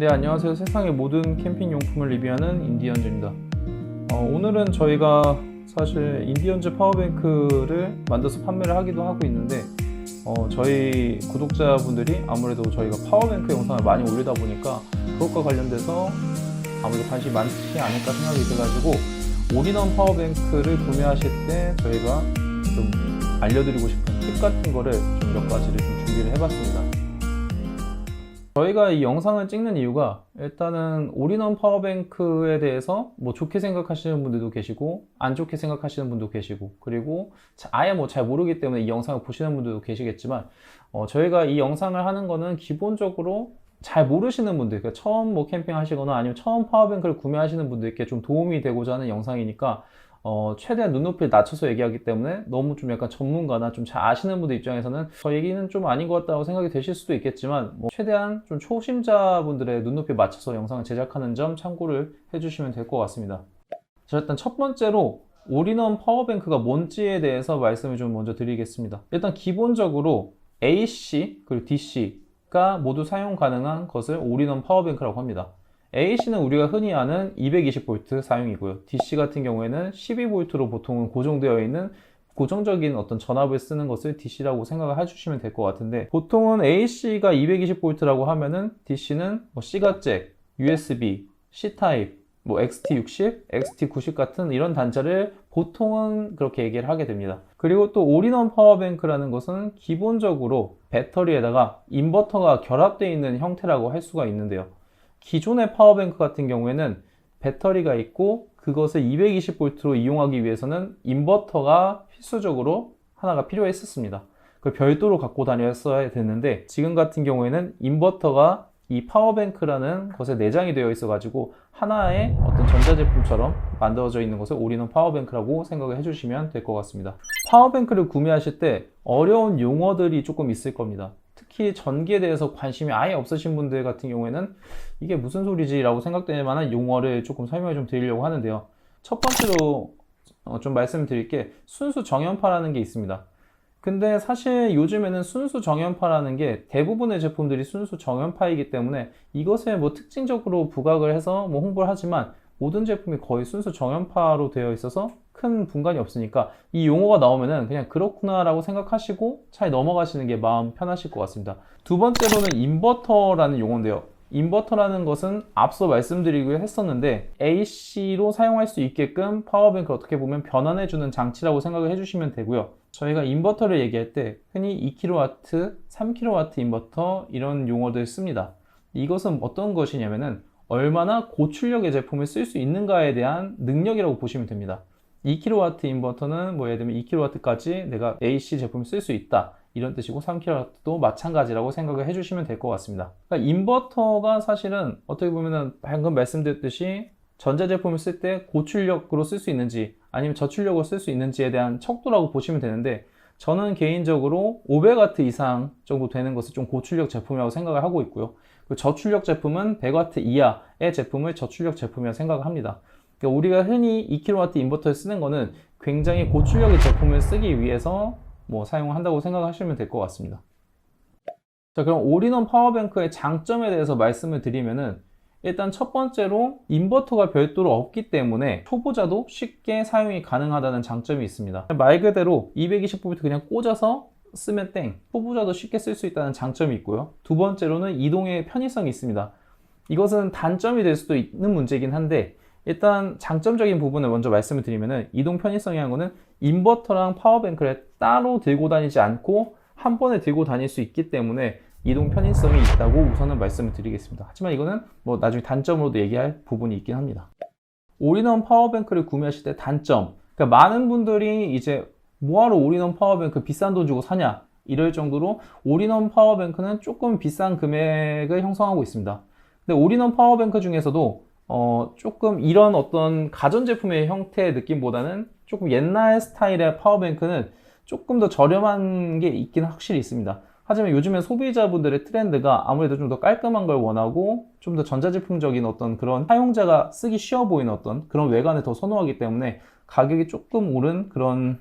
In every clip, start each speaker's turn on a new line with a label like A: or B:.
A: 네, 안녕하세요. 세상의 모든 캠핑 용품을 리뷰하는 인디언즈입니다. 오늘은 저희가 사실 인디언즈 파워뱅크를 만들어서 판매를 하기도 하고 있는데 저희 구독자분들이 아무래도 저희가 파워뱅크 영상을 많이 올리다 보니까 그것과 관련돼서 아무래도 관심이 많지 않을까 생각이 들어가지고 올인원 파워뱅크를 구매하실 때 저희가 좀 알려드리고 싶은 팁 같은 거를 좀 몇 가지를 좀 준비를 해봤습니다. 저희가 이 영상을 찍는 이유가 일단은 올인원 파워뱅크에 대해서 뭐 좋게 생각하시는 분들도 계시고 안 좋게 생각하시는 분도 계시고, 그리고 아예 뭐 잘 모르기 때문에 이 영상을 보시는 분들도 계시겠지만 저희가 이 영상을 하는 거는 기본적으로 잘 모르시는 분들, 그러니까 처음 뭐 캠핑 하시거나 아니면 처음 파워뱅크를 구매하시는 분들께 좀 도움이 되고자 하는 영상이니까 최대한 눈높이를 낮춰서 얘기하기 때문에 너무 좀 약간 전문가나 좀 잘 아시는 분들 입장에서는 저 얘기는 좀 아닌 것 같다고 생각이 되실 수도 있겠지만 최대한 좀 초심자분들의 눈높이에 맞춰서 영상을 제작하는 점 참고를 해주시면 될 것 같습니다. 자, 일단 첫 번째로 올인원 파워뱅크가 뭔지에 대해서 말씀을 좀 먼저 드리겠습니다. 일단 기본적으로 AC 그리고 DC가 모두 사용 가능한 것을 올인원 파워뱅크라고 합니다. AC는 우리가 흔히 아는 220V 사용이고요. DC 같은 경우에는 12V로 보통은 고정되어 있는 고정적인 어떤 전압을 쓰는 것을 DC라고 생각을 해주시면 될 것 같은데, 보통은 AC가 220V라고 하면은 DC는 뭐 C가잭, USB, C타입, 뭐 XT60, XT90 같은 이런 단자를 보통은 그렇게 얘기를 하게 됩니다. 그리고 또 올인원 파워뱅크라는 것은 기본적으로 배터리에다가 인버터가 결합되어 있는 형태라고 할 수가 있는데요. 기존의 파워뱅크 같은 경우에는 배터리가 있고 그것을 220V로 이용하기 위해서는 인버터가 필수적으로 하나가 필요했었습니다. 그걸 별도로 갖고 다녔어야 됐는데, 지금 같은 경우에는 인버터가 이 파워뱅크라는 것에 내장이 되어 있어 가지고 하나의 어떤 전자제품처럼 만들어져 있는 것을 올인원 파워뱅크라고 생각을 해주시면 될 것 같습니다. 파워뱅크를 구매하실 때 어려운 용어들이 조금 있을 겁니다. 특히 전기에 대해서 관심이 아예 없으신 분들 같은 경우에는 이게 무슨 소리지 라고 생각될 만한 용어를 조금 설명을 좀 드리려고 하는데요. 첫 번째로 좀 말씀드릴 게 순수 정연파라는 게 있습니다. 근데 사실 요즘에는 순수 정연파라는 게 대부분의 제품들이 순수 정연파이기 때문에 이것을 뭐 특징적으로 부각을 해서 뭐 홍보를 하지만 모든 제품이 거의 순수 정연파로 되어 있어서 큰 분간이 없으니까 이 용어가 나오면은 그냥 그렇구나 라고 생각하시고 잘 넘어가시는 게 마음 편하실 것 같습니다. 두 번째로는 인버터라는 용어인데요. 인버터라는 것은 앞서 말씀드리기로 했었는데 AC로 사용할 수 있게끔 파워뱅크를 어떻게 보면 변환해주는 장치라고 생각을 해주시면 되고요. 저희가 인버터를 얘기할 때 흔히 2kW, 3kW 인버터 이런 용어들 씁니다. 이것은 어떤 것이냐면은 얼마나 고출력의 제품을 쓸 수 있는가에 대한 능력이라고 보시면 됩니다. 2kW 인버터는 뭐 예를 들면 2kW까지 내가 AC 제품을 쓸 수 있다 이런 뜻이고, 3kW도 마찬가지라고 생각을 해주시면 될 것 같습니다. 그러니까 인버터가 사실은 어떻게 보면은 방금 말씀드렸듯이 전자제품을 쓸 때 고출력으로 쓸 수 있는지 아니면 저출력으로 쓸 수 있는지에 대한 척도라고 보시면 되는데, 저는 개인적으로 500W 이상 정도 되는 것을 좀 고출력 제품이라고 생각을 하고 있고요. 저출력 제품은 100W 이하의 제품을 저출력 제품이라고 생각을 합니다. 그러니까 우리가 흔히 2kW 인버터를 쓰는 거는 굉장히 고출력의 제품을 쓰기 위해서 뭐 사용한다고 생각하시면 될 것 같습니다. 자, 그럼 올인원 파워뱅크의 장점에 대해서 말씀을 드리면은, 일단 첫 번째로 인버터가 별도로 없기 때문에 초보자도 쉽게 사용이 가능하다는 장점이 있습니다. 말 그대로 220V 그냥 꽂아서 쓰면 땡, 초보자도 쉽게 쓸 수 있다는 장점이 있고요. 두 번째로는 이동의 편의성이 있습니다. 이것은 단점이 될 수도 있는 문제이긴 한데, 일단 장점적인 부분을 먼저 말씀을 드리면은, 이동 편의성이라는 거는 인버터랑 파워뱅크를 따로 들고 다니지 않고 한 번에 들고 다닐 수 있기 때문에 이동 편의성이 있다고 우선은 말씀을 드리겠습니다. 하지만 이거는 뭐 나중에 단점으로도 얘기할 부분이 있긴 합니다. 올인원 파워뱅크를 구매하실 때 단점, 그러니까 많은 분들이 이제 뭐하러 올인원 파워뱅크 비싼 돈 주고 사냐 이럴 정도로 올인원 파워뱅크는 조금 비싼 금액을 형성하고 있습니다. 근데 올인원 파워뱅크 중에서도 조금 이런 어떤 가전제품의 형태의 느낌보다는 조금 옛날 스타일의 파워뱅크는 조금 더 저렴한 게 있긴 확실히 있습니다. 하지만 요즘에 소비자분들의 트렌드가 아무래도 좀 더 깔끔한 걸 원하고 좀 더 전자제품적인 어떤 그런 사용자가 쓰기 쉬워 보이는 어떤 그런 외관을 더 선호하기 때문에 가격이 조금 오른 그런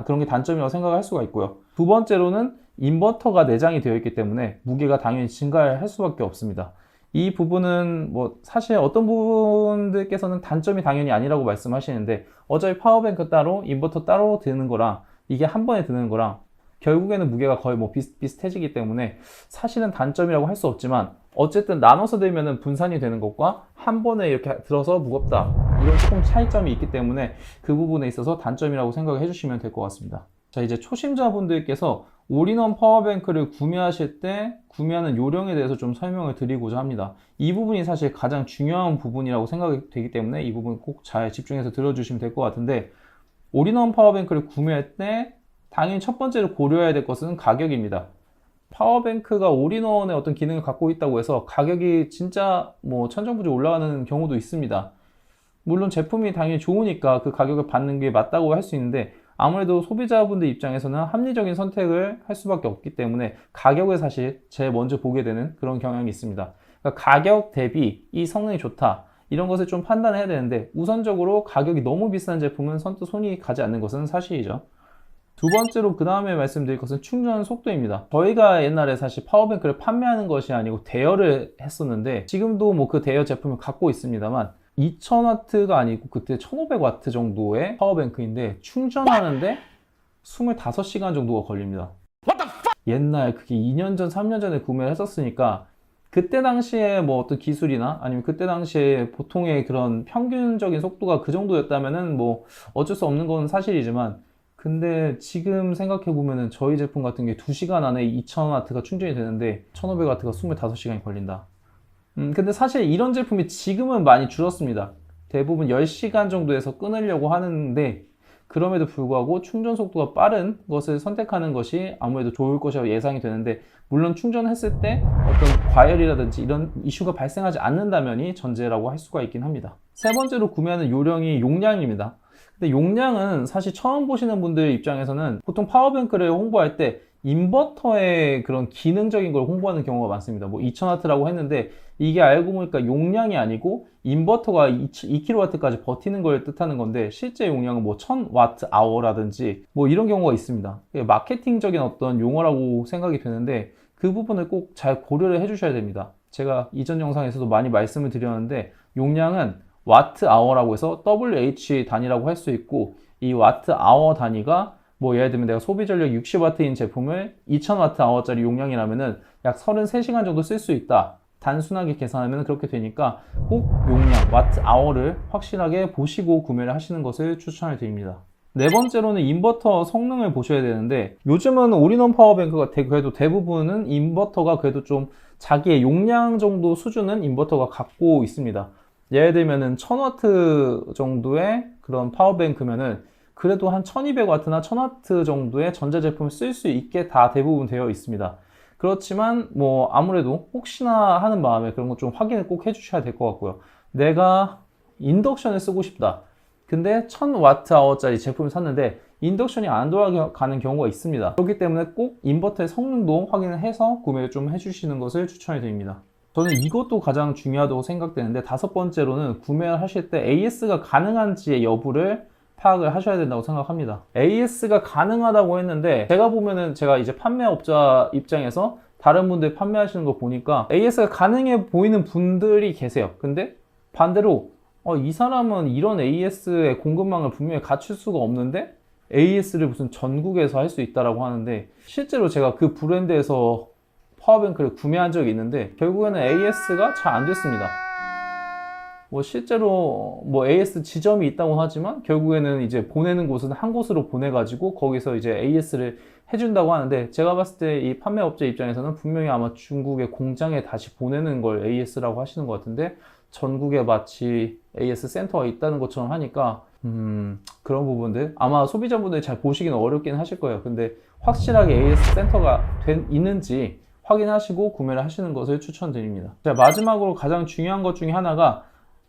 A: 그런 게 단점이라고 생각할 수가 있고요. 두 번째로는 인버터가 내장이 되어 있기 때문에 무게가 당연히 증가할 수밖에 없습니다. 이 부분은 뭐 사실 어떤 분들께서는 단점이 당연히 아니라고 말씀하시는데 어차피 파워뱅크 따로 인버터 따로 드는 거랑 이게 한 번에 드는 거랑 결국에는 무게가 거의 뭐 비슷해지기 때문에 사실은 단점이라고 할 수 없지만 어쨌든 나눠서 들면은 분산이 되는 것과 한 번에 이렇게 들어서 무겁다 이런 조금 차이점이 있기 때문에 그 부분에 있어서 단점이라고 생각을 해주시면 될 것 같습니다. 자, 이제 초심자분들께서 올인원 파워뱅크를 구매하실 때 구매하는 요령에 대해서 좀 설명을 드리고자 합니다. 이 부분이 사실 가장 중요한 부분이라고 생각이 되기 때문에 이 부분 꼭 잘 집중해서 들어주시면 될 것 같은데, 올인원 파워뱅크를 구매할 때 당연히 첫 번째로 고려해야 될 것은 가격입니다. 파워뱅크가 올인원의 어떤 기능을 갖고 있다고 해서 가격이 진짜 뭐 천정부지 올라가는 경우도 있습니다. 물론 제품이 당연히 좋으니까 그 가격을 받는 게 맞다고 할 수 있는데 아무래도 소비자분들 입장에서는 합리적인 선택을 할 수밖에 없기 때문에 가격을 사실 제일 먼저 보게 되는 그런 경향이 있습니다. 그러니까 가격 대비 이 성능이 좋다 이런 것을 좀 판단해야 되는데 우선적으로 가격이 너무 비싼 제품은 선뜻 손이 가지 않는 것은 사실이죠. 두 번째로 그 다음에 말씀드릴 것은 충전 속도입니다. 저희가 옛날에 사실 파워뱅크를 판매하는 것이 아니고 대여를 했었는데 지금도 뭐 그 대여 제품을 갖고 있습니다만 2000W가 아니고 그때 1500W 정도의 파워뱅크인데 충전하는데 25시간 정도가 걸립니다. 옛날 그게 2년 전, 3년 전에 구매를 했었으니까 그때 당시에 뭐 어떤 기술이나 아니면 그때 당시에 보통의 그런 평균적인 속도가 그 정도였다면은 뭐 어쩔 수 없는 건 사실이지만 근데 지금 생각해 보면은 저희 제품 같은 게 2시간 안에 2000W가 충전이 되는데 1500W가 25시간이 걸린다. 근데 사실 이런 제품이 지금은 많이 줄었습니다. 대부분 10시간 정도에서 끊으려고 하는데 그럼에도 불구하고 충전 속도가 빠른 것을 선택하는 것이 아무래도 좋을 것이라고 예상이 되는데 물론 충전했을 때 어떤 과열이라든지 이런 이슈가 발생하지 않는다면이 전제라고 할 수가 있긴 합니다. 세 번째로 구매하는 요령이 용량입니다. 근데 용량은 사실 처음 보시는 분들 입장에서는 보통 파워뱅크를 홍보할 때 인버터의 그런 기능적인 걸 홍보하는 경우가 많습니다. 뭐 2000W라고 했는데 이게 알고 보니까 용량이 아니고 인버터가 2kW까지 버티는 걸 뜻하는 건데 실제 용량은 뭐 1000Wh라든지 뭐 이런 경우가 있습니다. 마케팅적인 어떤 용어라고 생각이 되는데 그 부분을 꼭 잘 고려를 해 주셔야 됩니다. 제가 이전 영상에서도 많이 말씀을 드렸는데 용량은 와트 아워라고 해서 WH 단위라고 할 수 있고 이 와트 아워 단위가 뭐 예를 들면 내가 소비 전력 60W인 제품을 2000W짜리 용량이라면은 약 33시간 정도 쓸 수 있다. 단순하게 계산하면 그렇게 되니까 꼭 용량, 와트 아워를 확실하게 보시고 구매를 하시는 것을 추천을 드립니다. 네 번째로는 인버터 성능을 보셔야 되는데 요즘은 올인원 파워뱅크가 그래도 대부분은 인버터가 그래도 좀 자기의 용량 정도 수준은 인버터가 갖고 있습니다. 예를 들면은 1000W 정도의 그런 파워뱅크면은 그래도 한 1200W나 1000W 정도의 전자제품을 쓸 수 있게 다 대부분 되어 있습니다. 그렇지만 뭐 아무래도 혹시나 하는 마음에 그런 거 좀 확인을 꼭 해주셔야 될 것 같고요. 내가 인덕션을 쓰고 싶다. 근데 1000W짜리 제품을 샀는데 인덕션이 안 돌아가는 경우가 있습니다. 그렇기 때문에 꼭 인버터의 성능도 확인을 해서 구매를 좀 해주시는 것을 추천해 드립니다. 저는 이것도 가장 중요하다고 생각되는데 다섯 번째로는 구매를 하실 때 AS가 가능한지의 여부를 파악을 하셔야 된다고 생각합니다. AS가 가능하다고 했는데 제가 보면은 제가 이제 판매업자 입장에서 다른 분들 판매하시는 거 보니까 AS가 가능해 보이는 분들이 계세요. 근데 반대로 이 사람은 이런 AS의 공급망을 분명히 갖출 수가 없는데 AS를 무슨 전국에서 할 수 있다라고 하는데 실제로 제가 그 브랜드에서 파워뱅크를 구매한 적이 있는데 결국에는 AS가 잘 안 됐습니다. 뭐 실제로 뭐 AS 지점이 있다고 하지만 결국에는 이제 보내는 곳은 한 곳으로 보내가지고 거기서 이제 AS를 해준다고 하는데 제가 봤을 때 이 판매업체 입장에서는 분명히 아마 중국의 공장에 다시 보내는 걸 AS라고 하시는 것 같은데 전국에 마치 AS 센터가 있다는 것처럼 하니까 그런 부분들 아마 소비자분들이 잘 보시기는 어렵긴 하실 거예요. 근데 확실하게 AS 센터가 있는지 확인하시고 구매를 하시는 것을 추천드립니다. 자, 마지막으로 가장 중요한 것 중에 하나가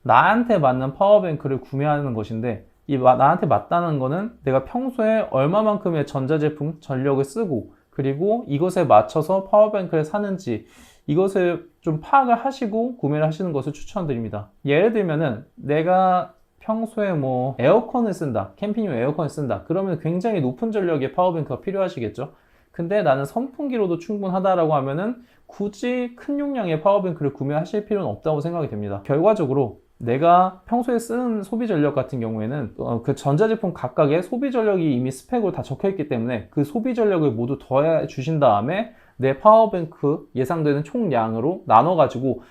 A: 나한테 맞는 파워뱅크를 구매하는 것인데 이 나한테 맞다는 거는 내가 평소에 얼마만큼의 전자제품 전력을 쓰고 그리고 이것에 맞춰서 파워뱅크를 사는지 이것을 좀 파악을 하시고 구매를 하시는 것을 추천드립니다. 예를 들면은 내가 평소에 뭐 에어컨을 쓴다, 캠핑용 에어컨을 쓴다 그러면 굉장히 높은 전력의 파워뱅크가 필요하시겠죠. 근데 나는 선풍기로도 충분하다라고 하면은 굳이 큰 용량의 파워뱅크를 구매하실 필요는 없다고 생각이 됩니다. 결과적으로 내가 평소에 쓰는 소비 전력 같은 경우에는 그 전자제품 각각의 소비 전력이 이미 스펙으로 다 적혀 있기 때문에 그 소비 전력을 모두 더해 주신 다음에 내 파워뱅크 예상되는 총량으로 나눠 가지고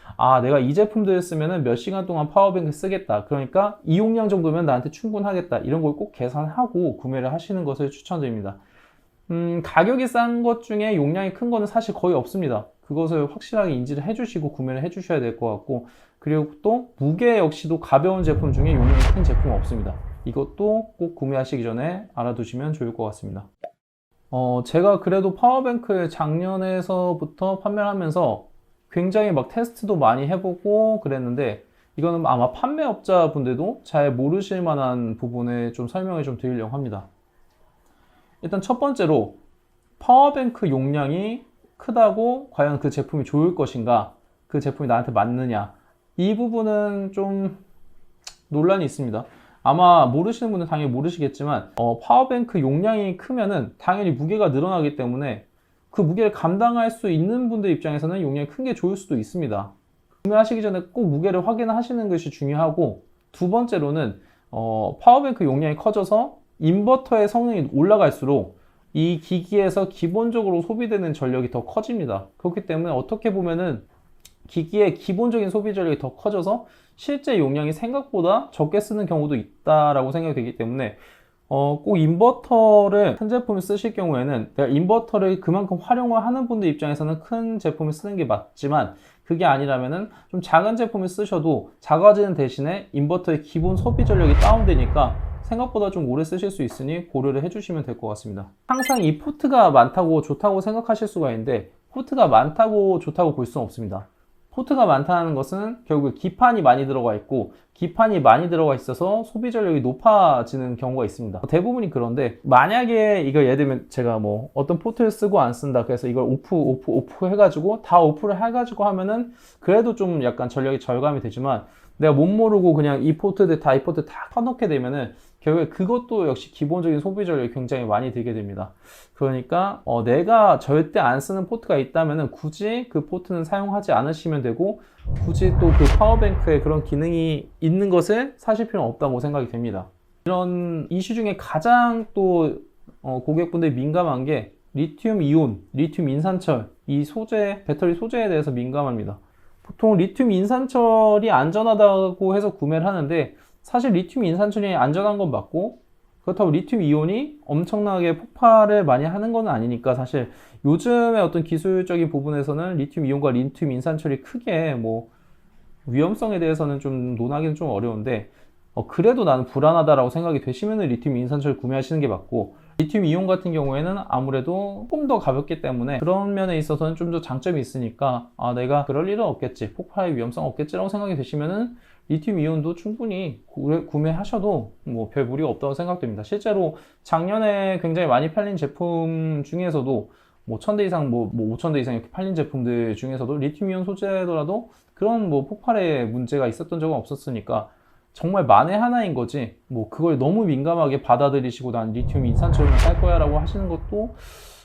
A: 내가 이 제품들을 쓰면은 몇 시간 동안 파워뱅크 쓰겠다, 그러니까 이 용량 정도면 나한테 충분하겠다, 이런 걸 꼭 계산하고 구매를 하시는 것을 추천드립니다. 가격이 싼 것 중에 용량이 큰 거는 사실 거의 없습니다. 그것을 확실하게 인지를 해주시고 구매를 해주셔야 될 것 같고, 그리고 또 무게 역시도 가벼운 제품 중에 용량이 큰 제품은 없습니다. 이것도 꼭 구매하시기 전에 알아두시면 좋을 것 같습니다. 제가 그래도 파워뱅크를 작년에서부터 판매를 하면서 굉장히 막 테스트도 많이 해보고 그랬는데, 이거는 아마 판매업자분들도 잘 모르실 만한 부분에 좀 설명을 좀 드리려고 합니다. 일단 첫 번째로 파워뱅크 용량이 크다고 과연 그 제품이 좋을 것인가, 그 제품이 나한테 맞느냐, 이 부분은 좀 논란이 있습니다. 아마 모르시는 분은 당연히 모르시겠지만 파워뱅크 용량이 크면은 당연히 무게가 늘어나기 때문에 그 무게를 감당할 수 있는 분들 입장에서는 용량이 큰 게 좋을 수도 있습니다. 구매하시기 전에 꼭 무게를 확인하시는 것이 중요하고, 두 번째로는 파워뱅크 용량이 커져서 인버터의 성능이 올라갈수록 이 기기에서 기본적으로 소비되는 전력이 더 커집니다. 그렇기 때문에 어떻게 보면은 기기의 기본적인 소비 전력이 더 커져서 실제 용량이 생각보다 적게 쓰는 경우도 있다라고 생각이 되기 때문에 꼭 인버터를 큰 제품을 쓰실 경우에는, 내가 인버터를 그만큼 활용을 하는 분들 입장에서는 큰 제품을 쓰는 게 맞지만, 그게 아니라면은 좀 작은 제품을 쓰셔도 작아지는 대신에 인버터의 기본 소비 전력이 다운되니까 생각보다 좀 오래 쓰실 수 있으니 고려를 해주시면 될 것 같습니다. 항상 이 포트가 많다고 좋다고 생각하실 수가 있는데, 포트가 많다고 좋다고 볼 수는 없습니다. 포트가 많다는 것은 결국 기판이 많이 들어가 있고, 기판이 많이 들어가 있어서 소비 전력이 높아지는 경우가 있습니다. 대부분이 그런데, 만약에 이거 예를 들면 제가 뭐 어떤 포트를 쓰고 안 쓴다, 그래서 이걸 오프 해가지고 다 오프를 해가지고 하면은 그래도 좀 약간 전력이 절감이 되지만, 내가 못 모르고 그냥 이 포트들 다 켜놓게 되면은 결국에 그것도 역시 기본적인 소비 전력이 굉장히 많이 들게 됩니다. 그러니까 내가 절대 안 쓰는 포트가 있다면은 굳이 그 포트는 사용하지 않으시면 되고, 굳이 또 그 파워뱅크에 그런 기능이 있는 것을 사실 필요는 없다고 생각이 됩니다. 이런 이슈 중에 가장 또 고객분들이 민감한 게 리튬 이온, 리튬 인산철, 이 소재, 배터리 소재에 대해서 민감합니다. 보통 리튬 인산철이 안전하다고 해서 구매를 하는데, 사실 리튬 인산철이 안전한 건 맞고, 그렇다고 리튬 이온이 엄청나게 폭발을 많이 하는 건 아니니까, 사실 요즘의 어떤 기술적인 부분에서는 리튬 이온과 리튬 인산철이 크게 뭐 위험성에 대해서는 좀 논하기는 좀 어려운데, 그래도 나는 불안하다라고 생각이 되시면은 리튬 인산철 구매하시는 게 맞고, 리튬 이온 같은 경우에는 아무래도 조금 더 가볍기 때문에 그런 면에 있어서는 좀 더 장점이 있으니까 내가 그럴 일은 없겠지, 폭발의 위험성 없겠지라고 생각이 되시면은 리튬 이온도 충분히 구매하셔도 뭐 별 무리가 없다고 생각됩니다. 실제로 작년에 굉장히 많이 팔린 제품 중에서도 뭐 1000대 이상, 뭐 5000대 이상 이렇게 팔린 제품들 중에서도 리튬 이온 소재더라도 그런 뭐 폭발의 문제가 있었던 적은 없었으니까 정말 만에 하나인 거지, 뭐 그걸 너무 민감하게 받아들이시고 난 리튬 인산철을 살 거야 라고 하시는 것도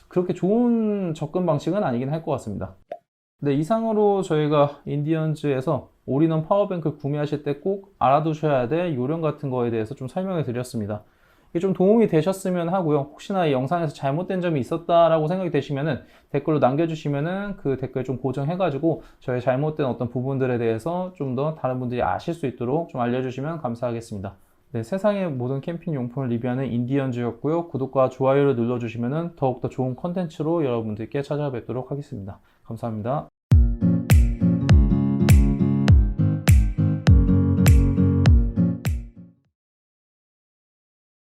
A: 그렇게 좋은 접근 방식은 아니긴 할 것 같습니다. 네, 이상으로 저희가 인디언즈에서 올인원 파워뱅크 구매하실 때 꼭 알아두셔야 될 요령 같은 거에 대해서 좀 설명해 드렸습니다. 이게 좀 도움이 되셨으면 하고요. 혹시나 이 영상에서 잘못된 점이 있었다라고 생각이 되시면은 댓글로 남겨주시면은 그 댓글 좀 고정해가지고 저의 잘못된 어떤 부분들에 대해서 좀 더 다른 분들이 아실 수 있도록 좀 알려주시면 감사하겠습니다. 네, 세상의 모든 캠핑 용품을 리뷰하는 인디언즈였고요. 구독과 좋아요를 눌러주시면은 더욱더 좋은 컨텐츠로 여러분들께 찾아뵙도록 하겠습니다. 감사합니다.